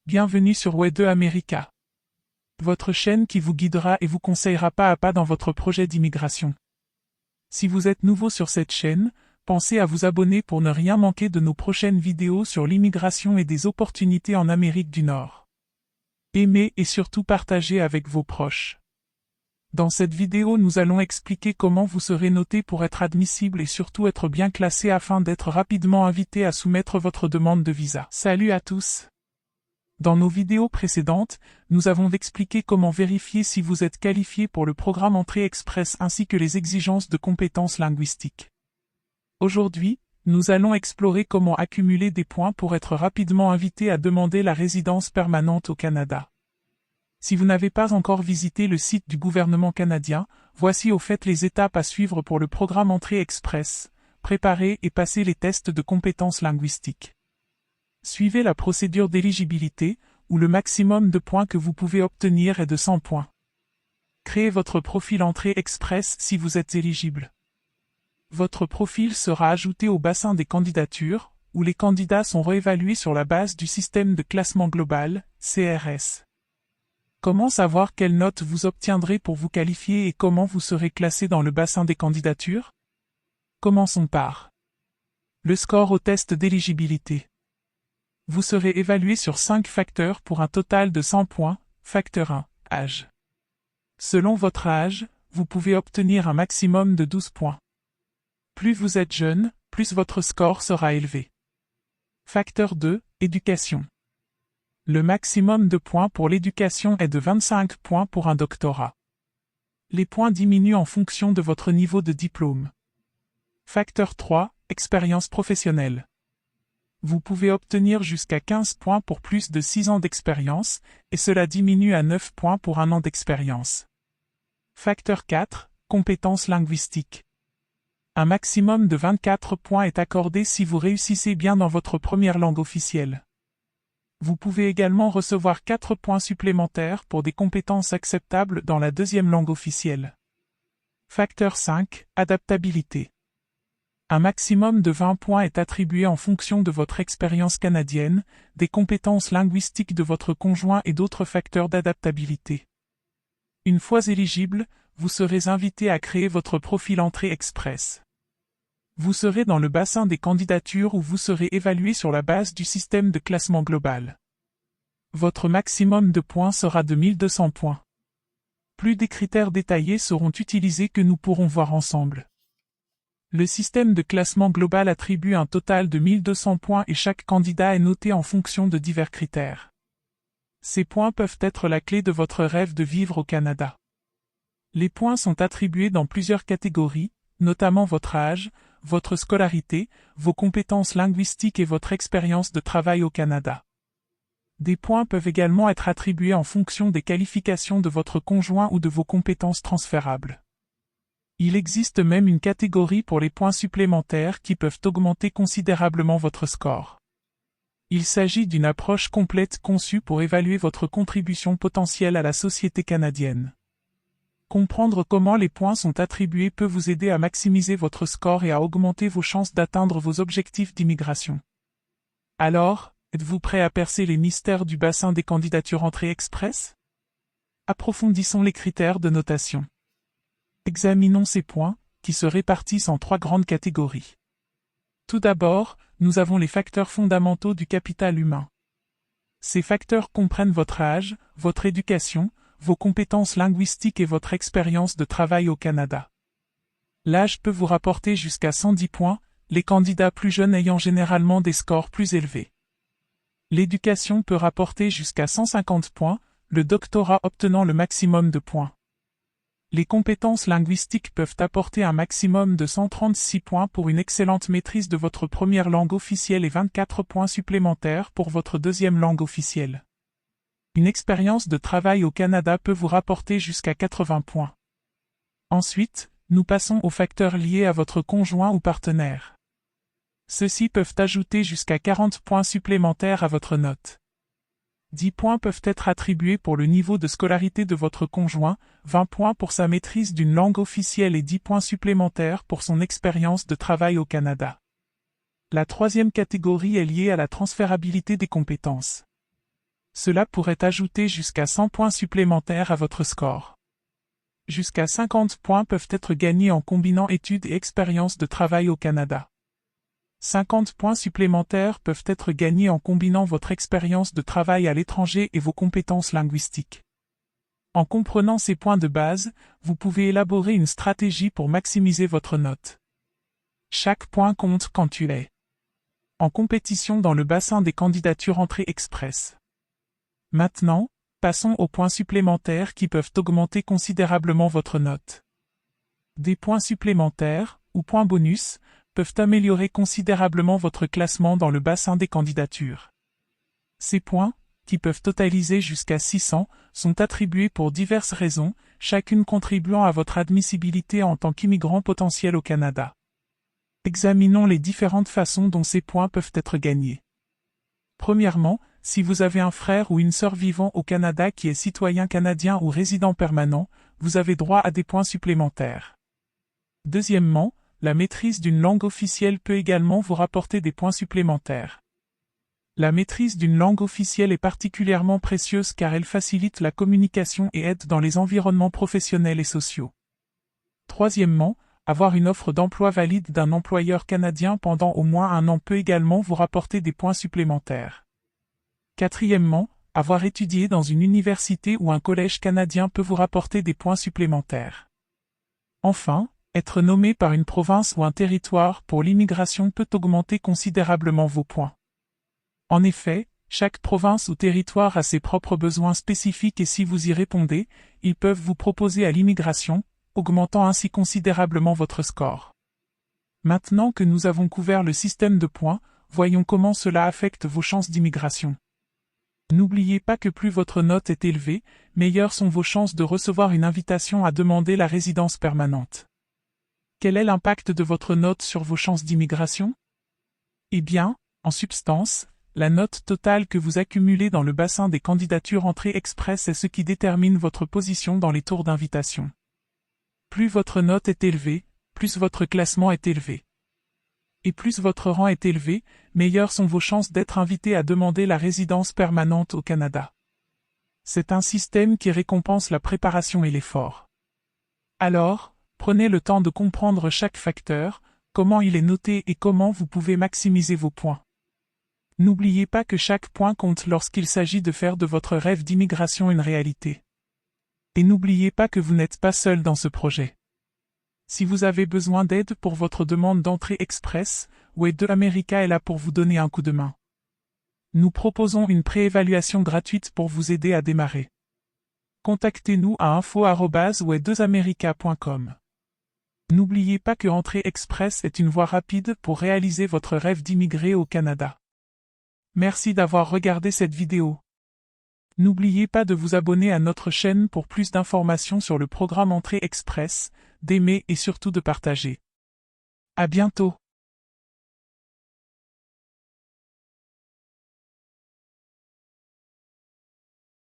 Bienvenue sur Way2 America, votre chaîne qui vous guidera et vous conseillera pas à pas dans votre projet d'immigration. Si vous êtes nouveau sur cette chaîne, pensez à vous abonner pour ne rien manquer de nos prochaines vidéos sur l'immigration et des opportunités en Amérique du Nord. Aimez et surtout partagez avec vos proches. Dans cette vidéo, nous allons expliquer comment vous serez noté pour être admissible et surtout être bien classé afin d'être rapidement invité à soumettre votre demande de visa. Salut à tous! Dans nos vidéos précédentes, nous avons expliqué comment vérifier si vous êtes qualifié pour le programme Entrée Express ainsi que les exigences de compétences linguistiques. Aujourd'hui, nous allons explorer comment accumuler des points pour être rapidement invité à demander la résidence permanente au Canada. Si vous n'avez pas encore visité le site du gouvernement canadien, voici au fait les étapes à suivre pour le programme Entrée Express, préparer et passer les tests de compétences linguistiques. Suivez la procédure d'éligibilité, où le maximum de points que vous pouvez obtenir est de 100 points. Créez votre profil Entrée Express si vous êtes éligible. Votre profil sera ajouté au bassin des candidatures, où les candidats sont réévalués sur la base du système de classement global, CRS. Comment savoir quelle note vous obtiendrez pour vous qualifier et comment vous serez classé dans le bassin des candidatures? Commençons par le score au test d'éligibilité. Vous serez évalué sur 5 facteurs pour un total de 100 points. Facteur 1, âge. Selon votre âge, vous pouvez obtenir un maximum de 12 points. Plus vous êtes jeune, plus votre score sera élevé. Facteur 2, éducation. Le maximum de points pour l'éducation est de 25 points pour un doctorat. Les points diminuent en fonction de votre niveau de diplôme. Facteur 3, expérience professionnelle. Vous pouvez obtenir jusqu'à 15 points pour plus de 6 ans d'expérience, et cela diminue à 9 points pour 1 an d'expérience. Facteur 4, compétences linguistiques. Un maximum de 24 points est accordé si vous réussissez bien dans votre première langue officielle. Vous pouvez également recevoir 4 points supplémentaires pour des compétences acceptables dans la deuxième langue officielle. Facteur 5, adaptabilité. Un maximum de 20 points est attribué en fonction de votre expérience canadienne, des compétences linguistiques de votre conjoint et d'autres facteurs d'adaptabilité. Une fois éligible, vous serez invité à créer votre profil Entrée Express. Vous serez dans le bassin des candidatures où vous serez évalué sur la base du système de classement global. Votre maximum de points sera de 1200 points. Plus des critères détaillés seront utilisés que nous pourrons voir ensemble. Le système de classement global attribue un total de 1200 points et chaque candidat est noté en fonction de divers critères. Ces points peuvent être la clé de votre rêve de vivre au Canada. Les points sont attribués dans plusieurs catégories, notamment votre âge, votre scolarité, vos compétences linguistiques et votre expérience de travail au Canada. Des points peuvent également être attribués en fonction des qualifications de votre conjoint ou de vos compétences transférables. Il existe même une catégorie pour les points supplémentaires qui peuvent augmenter considérablement votre score. Il s'agit d'une approche complète conçue pour évaluer votre contribution potentielle à la société canadienne. Comprendre comment les points sont attribués peut vous aider à maximiser votre score et à augmenter vos chances d'atteindre vos objectifs d'immigration. Alors, êtes-vous prêt à percer les mystères du bassin des candidatures Entrée Express? Approfondissons les critères de notation. Examinons ces points, qui se répartissent en 3 grandes catégories. Tout d'abord, nous avons les facteurs fondamentaux du capital humain. Ces facteurs comprennent votre âge, votre éducation, vos compétences linguistiques et votre expérience de travail au Canada. L'âge peut vous rapporter jusqu'à 110 points, les candidats plus jeunes ayant généralement des scores plus élevés. L'éducation peut rapporter jusqu'à 150 points, le doctorat obtenant le maximum de points. Les compétences linguistiques peuvent apporter un maximum de 136 points pour une excellente maîtrise de votre première langue officielle et 24 points supplémentaires pour votre deuxième langue officielle. Une expérience de travail au Canada peut vous rapporter jusqu'à 80 points. Ensuite, nous passons aux facteurs liés à votre conjoint ou partenaire. Ceux-ci peuvent ajouter jusqu'à 40 points supplémentaires à votre note. 10 points peuvent être attribués pour le niveau de scolarité de votre conjoint, 20 points pour sa maîtrise d'une langue officielle et 10 points supplémentaires pour son expérience de travail au Canada. La troisième catégorie est liée à la transférabilité des compétences. Cela pourrait ajouter jusqu'à 100 points supplémentaires à votre score. Jusqu'à 50 points peuvent être gagnés en combinant études et expérience de travail au Canada. 50 points supplémentaires peuvent être gagnés en combinant votre expérience de travail à l'étranger et vos compétences linguistiques. En comprenant ces points de base, vous pouvez élaborer une stratégie pour maximiser votre note. Chaque point compte quand tu es en compétition dans le bassin des candidatures entrée express. Maintenant, passons aux points supplémentaires qui peuvent augmenter considérablement votre note. Des points supplémentaires, ou points bonus, peuvent améliorer considérablement votre classement dans le bassin des candidatures. Ces points, qui peuvent totaliser jusqu'à 600, sont attribués pour diverses raisons, chacune contribuant à votre admissibilité en tant qu'immigrant potentiel au Canada. Examinons les différentes façons dont ces points peuvent être gagnés. Premièrement, si vous avez un frère ou une sœur vivant au Canada qui est citoyen canadien ou résident permanent, vous avez droit à des points supplémentaires. Deuxièmement, la maîtrise d'une langue officielle peut également vous rapporter des points supplémentaires. La maîtrise d'une langue officielle est particulièrement précieuse car elle facilite la communication et aide dans les environnements professionnels et sociaux. Troisièmement, avoir une offre d'emploi valide d'un employeur canadien pendant au moins un an peut également vous rapporter des points supplémentaires. Quatrièmement, avoir étudié dans une université ou un collège canadien peut vous rapporter des points supplémentaires. Enfin, être nommé par une province ou un territoire pour l'immigration peut augmenter considérablement vos points. En effet, chaque province ou territoire a ses propres besoins spécifiques et si vous y répondez, ils peuvent vous proposer à l'immigration, augmentant ainsi considérablement votre score. Maintenant que nous avons couvert le système de points, voyons comment cela affecte vos chances d'immigration. N'oubliez pas que plus votre note est élevée, meilleures sont vos chances de recevoir une invitation à demander la résidence permanente. Quel est l'impact de votre note sur vos chances d'immigration? Eh bien, en substance, la note totale que vous accumulez dans le bassin des candidatures entrée express est ce qui détermine votre position dans les tours d'invitation. Plus votre note est élevée, plus votre classement est élevé. Et plus votre rang est élevé, meilleures sont vos chances d'être invité à demander la résidence permanente au Canada. C'est un système qui récompense la préparation et l'effort. Alors, prenez le temps de comprendre chaque facteur, comment il est noté et comment vous pouvez maximiser vos points. N'oubliez pas que chaque point compte lorsqu'il s'agit de faire de votre rêve d'immigration une réalité. Et n'oubliez pas que vous n'êtes pas seul dans ce projet. Si vous avez besoin d'aide pour votre demande d'entrée express, Way2 America est là pour vous donner un coup de main. Nous proposons une préévaluation gratuite pour vous aider à démarrer. Contactez-nous à info@way2america.com. N'oubliez pas que Entrée Express est une voie rapide pour réaliser votre rêve d'immigrer au Canada. Merci d'avoir regardé cette vidéo. N'oubliez pas de vous abonner à notre chaîne pour plus d'informations sur le programme Entrée Express, d'aimer et surtout de partager. À bientôt.